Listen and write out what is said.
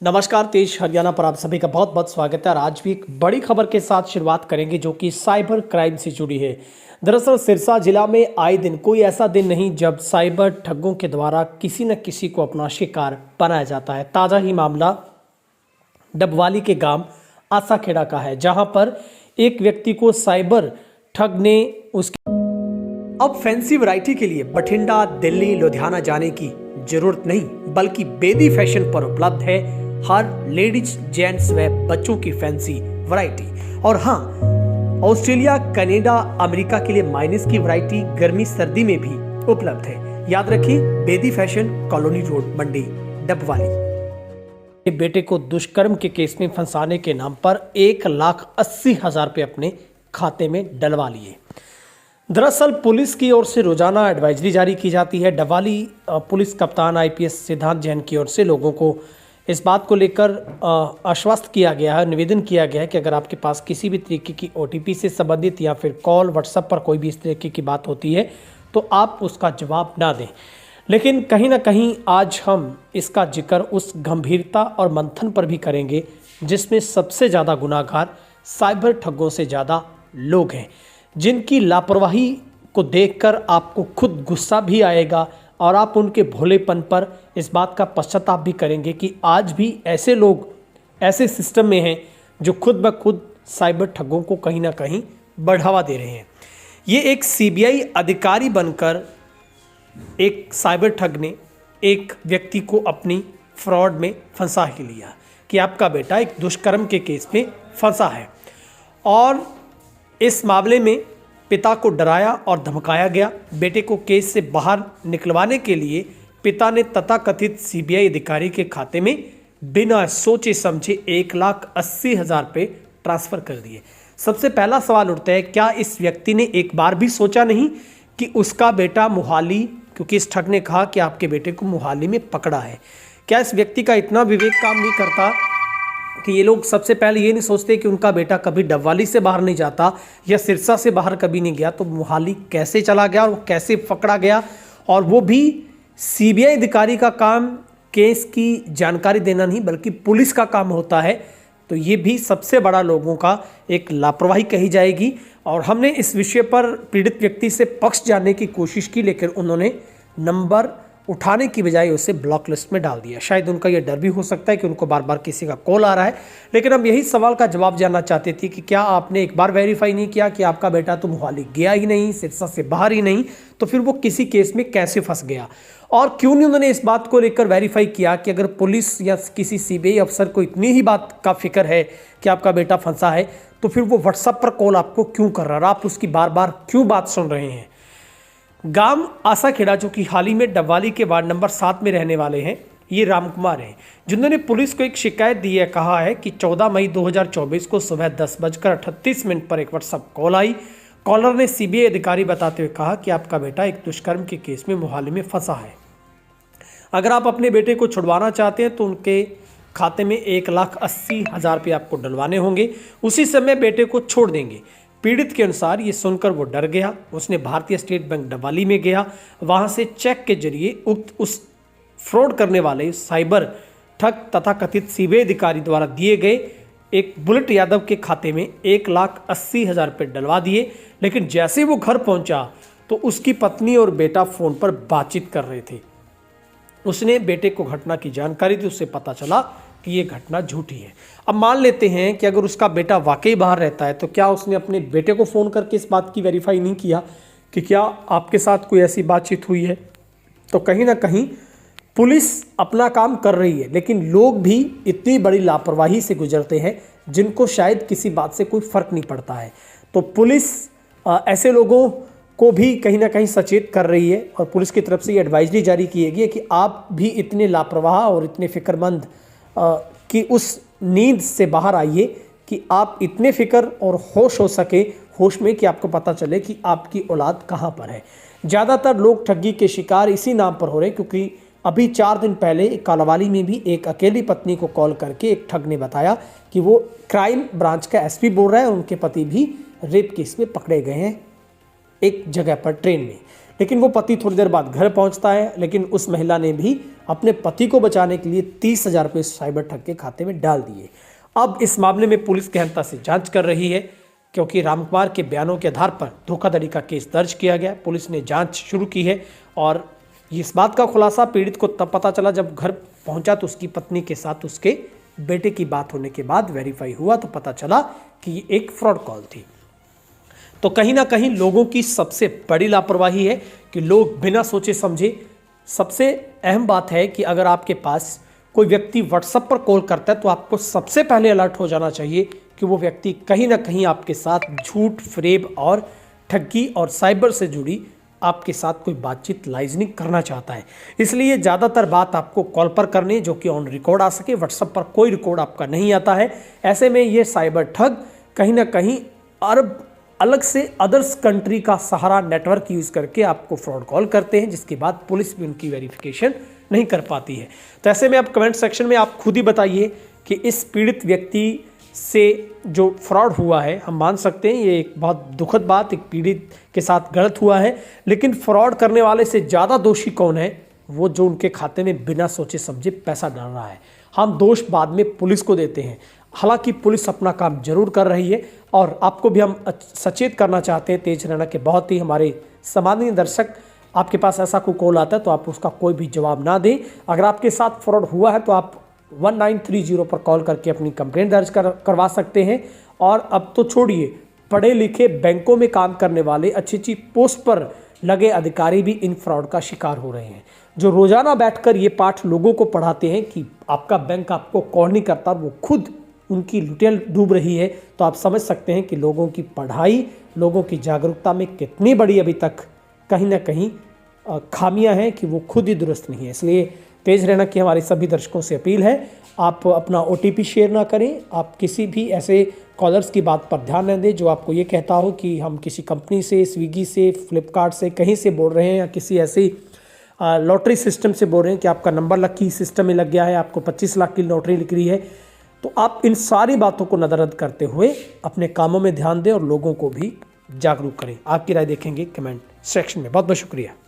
नमस्कार, तेज हरियाणा पर आप सभी का बहुत बहुत स्वागत है। और आज भी एक बड़ी खबर के साथ शुरुआत करेंगे जो कि साइबर क्राइम से जुड़ी है। दरअसल सिरसा जिला में आए दिन कोई ऐसा दिन नहीं जब साइबर ठगों के द्वारा किसी न किसी को अपना शिकार बनाया जाता है। ताज़ा ही मामला डबवाली के गांव आसाखेड़ा का है, जहां पर एक व्यक्ति को साइबर ठग ने उसके अब फैंसी वैरायटी के लिए बठिंडा, दिल्ली, लुधियाना जाने की जरूरत नहीं, बल्कि बेदी फैशन पर उपलब्ध है हर लेडीज, जेंट्स व बच्चों की फैंसी वैरायटी। और हाँ, ऑस्ट्रेलिया, कनाडा, अमेरिका के लिए माइनस की वैरायटी गर्मी सर्दी में भी उपलब्ध है। याद रखिए, बेदी फैशन, कॉलोनी रोड, मंडी, डबवाली। बेटे को दुष्कर्म के केस में फंसाने के नाम पर 1,80,000 रुपये अपने खाते में डलवा लिए। दरअसल पुलिस की ओर से रोजाना एडवाइजरी जारी की जाती है। डबवाली पुलिस कप्तान IPS सिद्धांत जैन की ओर से लोगों को इस बात को लेकर आश्वस्त किया गया है, निवेदन किया गया है कि अगर आपके पास किसी भी तरीके की OTP से संबंधित या फिर कॉल, व्हाट्सएप पर कोई भी इस तरीके की बात होती है तो आप उसका जवाब ना दें। लेकिन कहीं ना कहीं आज हम इसका जिक्र उस गंभीरता और मंथन पर भी करेंगे जिसमें सबसे ज़्यादा गुनाहगार साइबर ठगों से ज़्यादा लोग हैं, जिनकी लापरवाही को देखकर आपको खुद गुस्सा भी आएगा और आप उनके भोलेपन पर इस बात का पश्चाताप भी करेंगे कि आज भी ऐसे लोग ऐसे सिस्टम में हैं जो खुद ब खुद साइबर ठगों को कहीं ना कहीं बढ़ावा दे रहे हैं। ये एक CBI अधिकारी बनकर एक साइबर ठग ने एक व्यक्ति को अपनी फ्रॉड में फंसा ही लिया कि आपका बेटा एक दुष्कर्म के केस में फंसा है, और इस मामले में पिता को डराया और धमकाया गया। बेटे को केस से बाहर निकलवाने के लिए पिता ने तथाकथित CBI अधिकारी के खाते में बिना सोचे समझे 1,80,000 रुपये ट्रांसफर कर दिए। सबसे पहला सवाल उठता है, क्या इस व्यक्ति ने एक बार भी सोचा नहीं कि उसका बेटा मोहाली, क्योंकि इस ठग ने कहा कि आपके बेटे को मोहाली में पकड़ा है, क्या इस व्यक्ति का इतना विवेक काम नहीं करता कि ये लोग सबसे पहले ये नहीं सोचते कि उनका बेटा कभी डबवाली से बाहर नहीं जाता या सिरसा से बाहर कभी नहीं गया, तो मोहाली कैसे चला गया और वो कैसे पकड़ा गया? और वो भी CBI अधिकारी का काम केस की जानकारी देना नहीं बल्कि पुलिस का काम होता है, तो ये भी सबसे बड़ा लोगों का एक लापरवाही कही जाएगी। और हमने इस विषय पर पीड़ित व्यक्ति से पक्ष जानने की कोशिश की, लेकिन उन्होंने नंबर उठाने की बजाय उसे ब्लॉक लिस्ट में डाल दिया। शायद उनका यह डर भी हो सकता है कि उनको बार बार किसी का कॉल आ रहा है। लेकिन हम यही सवाल का जवाब जानना चाहते थे कि क्या आपने एक बार वेरीफाई नहीं किया कि आपका बेटा तो मोहाली गया ही नहीं, सिरसा से बाहर ही नहीं, तो फिर वो किसी केस में कैसे फंस गया? और क्यों नहीं उन्होंने इस बात को लेकर वेरीफाई किया कि अगर पुलिस या किसी CBI अफसर को इतनी ही बात का फिक्र है कि आपका बेटा फंसा है, तो फिर वो व्हाट्सएप पर कॉल आपको क्यों कर रहा है, आप उसकी बार बार क्यों बात सुन रहे हैं? गांव आसाखेड़ा, जो कि हाल ही में डबवाली के वार्ड नंबर 7 में रहने वाले हैं, ये राम कुमार हैं, जिन्होंने पुलिस को एक शिकायत दी है। कहा है कि 14 मई 2024 को सुबह 10:38 पर एक व्हाट्सएप कॉल आई। कॉलर ने CBI अधिकारी बताते हुए कहा कि आपका बेटा एक दुष्कर्म के केस में मोहाली में फंसा है। अगर आप अपने बेटे को छुड़वाना चाहते हैं तो उनके खाते में 1,80,000 रुपये आपको डलवाने होंगे, उसी समय बेटे को छोड़ देंगे। पीड़ित के अनुसार ये सुनकर वो डर गया। उसने भारतीय स्टेट बैंक डबवाली में गया, वहां से चेक के जरिए उस फ्रॉड करने वाले साइबर ठग तथा कथित CBI अधिकारी द्वारा दिए गए एक बुलेट यादव के खाते में 1,80,000 रुपये डलवा दिए। लेकिन जैसे वो घर पहुंचा तो उसकी पत्नी और बेटा फोन पर बातचीत कर रहे थे। उसने बेटे को घटना की जानकारी दी, उससे पता चला कि ये घटना झूठी है। अब मान लेते हैं कि अगर उसका बेटा वाकई बाहर रहता है, तो क्या उसने अपने बेटे को फ़ोन करके इस बात की वेरीफाई नहीं किया कि क्या आपके साथ कोई ऐसी बातचीत हुई है? तो कहीं ना कहीं पुलिस अपना काम कर रही है, लेकिन लोग भी इतनी बड़ी लापरवाही से गुजरते हैं जिनको शायद किसी बात से कोई फ़र्क नहीं पड़ता है। तो पुलिस ऐसे लोगों को भी कहीं ना कहीं सचेत कर रही है, और पुलिस की तरफ से ये एडवाइजरी जारी की गई है कि आप भी इतने लापरवाह और इतने फिक्रमंद कि उस नींद से बाहर आइए कि आप इतने फिक्र और होश हो सके, होश में कि आपको पता चले कि आपकी औलाद कहाँ पर है। ज़्यादातर लोग ठगी के शिकार इसी नाम पर हो रहे हैं, क्योंकि अभी 4 दिन पहले कालावाली में भी एक अकेली पत्नी को कॉल करके एक ठग ने बताया कि वो क्राइम ब्रांच का SP बोल रहा है, उनके पति भी रेप केस में पकड़े गए हैं एक जगह पर ट्रेन में। लेकिन वो पति थोड़ी देर बाद घर पहुंचता है, लेकिन उस महिला ने भी अपने पति को बचाने के लिए 30,000 रुपये साइबर ठग के खाते में डाल दिए। अब इस मामले में पुलिस गहनता से जांच कर रही है, क्योंकि रामकुमार के बयानों के आधार पर धोखाधड़ी का केस दर्ज किया गया। पुलिस ने जांच शुरू की है और इस बात का खुलासा पीड़ित को तब पता चला जब घर पहुंचा तो उसकी पत्नी के साथ उसके बेटे की बात होने के बाद वेरीफाई हुआ तो पता चला कि ये एक फ्रॉड कॉल थी। तो कहीं ना कहीं लोगों की सबसे बड़ी लापरवाही है कि लोग बिना सोचे समझे, सबसे अहम बात है कि अगर आपके पास कोई व्यक्ति व्हाट्सएप पर कॉल करता है तो आपको सबसे पहले अलर्ट हो जाना चाहिए कि वो व्यक्ति कहीं ना कहीं आपके साथ झूठ, फरेब और ठगी और साइबर से जुड़ी आपके साथ कोई बातचीत लाइजनिंग करना चाहता है। इसलिए ज़्यादातर बात आपको कॉल पर करनी जो कि ऑन रिकॉर्ड आ सके। व्हाट्सएप पर कोई रिकॉर्ड आपका नहीं आता है। ऐसे में ये साइबर ठग कहीं ना कहीं अरब अलग से अदर्स कंट्री का सहारा नेटवर्क यूज़ करके आपको फ्रॉड कॉल करते हैं, जिसके बाद पुलिस भी उनकी वेरिफिकेशन नहीं कर पाती है। तो ऐसे में आप कमेंट सेक्शन में आप खुद ही बताइए कि इस पीड़ित व्यक्ति से जो फ्रॉड हुआ है, हम मान सकते हैं ये एक बहुत दुखद बात एक पीड़ित के साथ गलत हुआ है, लेकिन फ्रॉड करने वाले से ज़्यादा दोषी कौन है? वो जो उनके खाते में बिना सोचे समझे पैसा डाल रहा है। हम दोष बाद में पुलिस को देते हैं। हालांकि पुलिस अपना काम जरूर कर रही है और आपको भी हम सचेत करना चाहते हैं तेज रहना के बहुत ही हमारे सामान्य दर्शक, आपके पास ऐसा कोई कॉल आता है तो आप उसका कोई भी जवाब ना दें। अगर आपके साथ फ्रॉड हुआ है तो आप 1930 पर कॉल करके अपनी कंप्लेंट दर्ज करवा सकते हैं। और अब तो छोड़िए, पढ़े लिखे बैंकों में काम करने वाले अच्छी पोस्ट पर लगे अधिकारी भी इन फ्रॉड का शिकार हो रहे हैं, जो रोजाना बैठकर ये पाठ लोगों को पढ़ाते हैं कि आपका बैंक आपको कॉल नहीं करता, वो खुद उनकी लुटेल डूब रही है। तो आप समझ सकते हैं कि लोगों की पढ़ाई, लोगों की जागरूकता में कितनी बड़ी अभी तक कहीं ना कहीं खामियां हैं कि वो खुद ही दुरुस्त नहीं है। इसलिए तेज रहना की हमारे सभी दर्शकों से अपील है, आप अपना OTP शेयर ना करें। आप किसी भी ऐसे कॉलर्स की बात पर ध्यान न दें जो आपको ये कहता हो कि हम किसी कंपनी से, स्विगी से, फ्लिपकार्ट से कहीं से बोल रहे हैं या किसी ऐसे लॉटरी सिस्टम से बोल रहे हैं कि आपका नंबर लकी सिस्टम में लग गया है, आपको 25 लाख की लॉटरी निकली है। तो आप इन सारी बातों को नज़रअंदाज करते हुए अपने कामों में ध्यान दें और लोगों को भी जागरूक करें। आपकी राय देखेंगे कमेंट सेक्शन में। बहुत बहुत शुक्रिया।